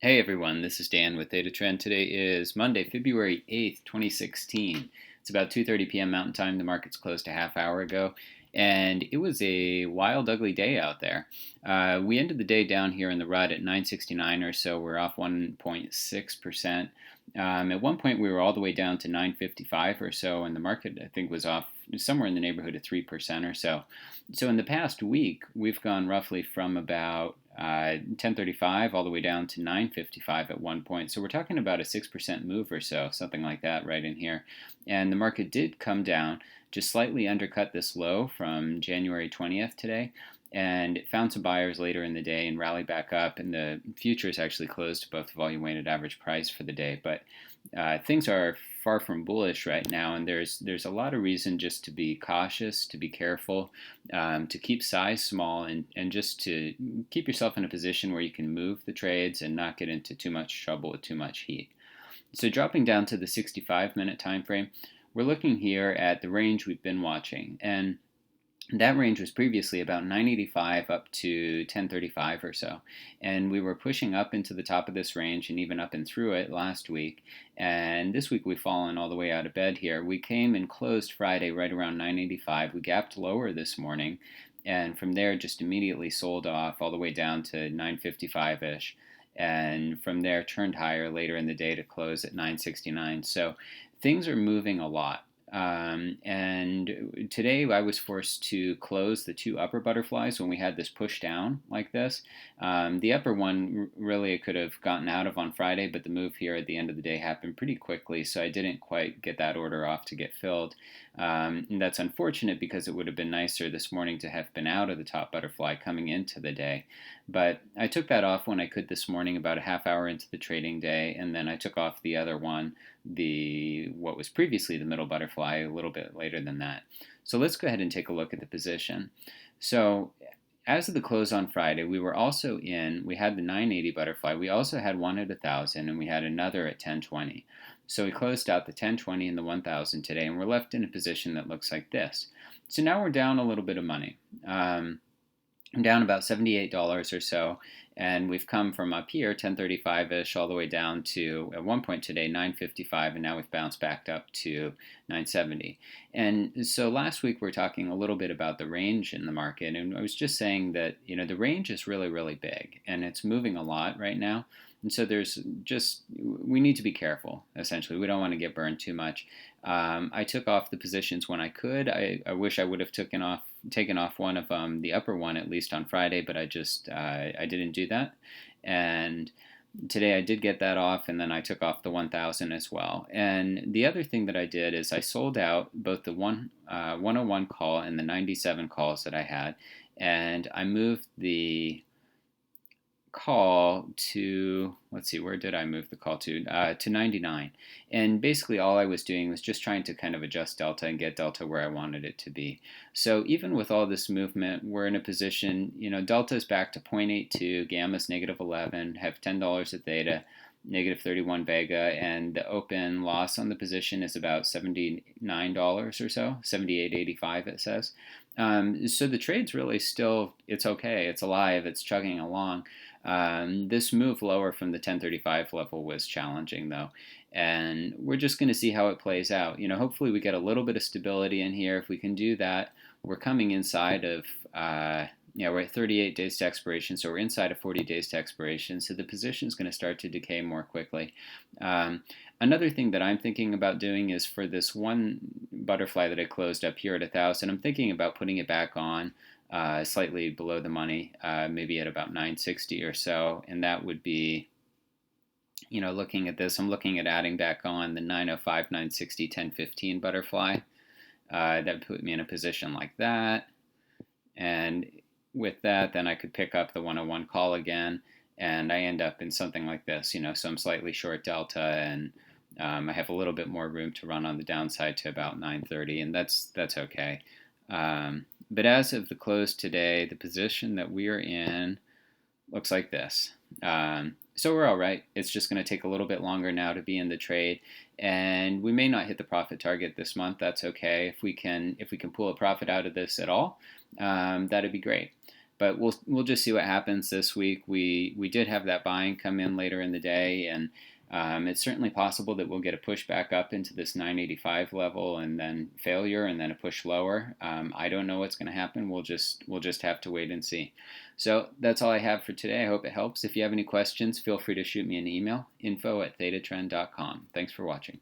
Hey everyone, this is Dan with Data Trend. Today is Monday, February 8th, 2016. It's about 2:30 p.m. Mountain Time. The market's closed a half hour ago, and it was a wild, ugly day out there. We ended the day down here in the red at 969 or so. We're off 1.6%. At one point, we were all the way down to 955 or so, and the market, I think, was off somewhere in the neighborhood of 3% or so. So in the past week, we've gone roughly from about 1035 all the way down to 955 at one point. So we're talking about a 6% move or so, something like that right in here. And the market did come down, just slightly undercut this low from January 20th today. And it found some buyers later in the day and rallied back up. And the futures actually closed above the volume weighted average price for the day. But things are far from bullish right now, and there's a lot of reason just to be cautious, to be careful, to keep size small, and just to keep yourself in a position where you can move the trades and not get into too much trouble with too much heat. So dropping down to the 65-minute time frame, we're looking here at the range we've been watching, and that range was previously about 985 up to 1035 or so. And we were pushing up into the top of this range and even up and through it last week. And this week we've fallen all the way out of bed here. We came and closed Friday right around 985. We gapped lower this morning. And from there, just immediately sold off all the way down to 955 ish. And from there, turned higher later in the day to close at 969. So things are moving a lot. And today I was forced to close the two upper butterflies when we had this push down like this. The upper one really I could have gotten out of on Friday, but the move here at the end of the day happened pretty quickly, so I didn't quite get that order off to get filled. And that's unfortunate because it would have been nicer this morning to have been out of the top butterfly coming into the day. But I took that off when I could this morning, about a half hour into the trading day, and then I took off the other one, the what was previously the middle butterfly, a little bit later than that. So let's go ahead and take a look at the position. So as of the close on Friday, we had the 980 butterfly, we also had one at 1,000, and we had another at 1020. So we closed out the 1020 and the 1,000 today, and we're left in a position that looks like this. So now we're down a little bit of money. I'm down about $78 or so, and we've come from up here, 1035-ish, all the way down to, at one point today, 955, and now we've bounced back up to 970. And so last week we were talking a little bit about the range in the market, and I was just saying that, the range is really, really big, and it's moving a lot right now. And so we need to be careful, essentially. We don't want to get burned too much. I took off the positions when I could. I wish I would have taken off one of the upper one, at least on Friday, but I didn't do that. And today I did get that off, and then I took off the 1,000 as well. And the other thing that I did is I sold out both the 101 call and the 97 calls that I had, and I moved the call to, let's see, where did I move the call to 99. And basically all I was doing was just trying to kind of adjust delta and get delta where I wanted it to be. So even with all this movement, we're in a position, delta is back to 0.82, gamma's negative 11, have $10 at theta, negative 31 vega, and the open loss on the position is about $79 or so, 78.85 it says. So the trade's really still, it's okay, it's alive, it's chugging along. This move lower from the 1035 level was challenging though, and we're just going to see how it plays out. Hopefully we get a little bit of stability in here. If we can do that, we're coming inside of we're at 38 days to expiration, so we're inside of 40 days to expiration, so the position is going to start to decay more quickly. Another thing that I'm thinking about doing is for this one butterfly that I closed up here at 1,000, I'm thinking about putting it back on slightly below the money, maybe at about 960 or so, and that would be, looking at this, I'm looking at adding back on the 905, 960, 1015 butterfly. That would put me in a position like that, and with that, then I could pick up the 101 call again, and I end up in something like this, so I'm slightly short delta, and I have a little bit more room to run on the downside to about 930, and that's okay. But as of the close today, the position that we are in looks like this. So we're all right. It's just going to take a little bit longer now to be in the trade, and we may not hit the profit target this month. That's okay. If we can pull a profit out of this at all, that'd be great. But we'll just see what happens this week. We did have that buying come in later in the day, and it's certainly possible that we'll get a push back up into this 985 level and then failure and then a push lower. I don't know what's going to happen. We'll just have to wait and see. So that's all I have for today. I hope it helps. If you have any questions, feel free to shoot me an email, info@thetatrend.com. Thanks for watching.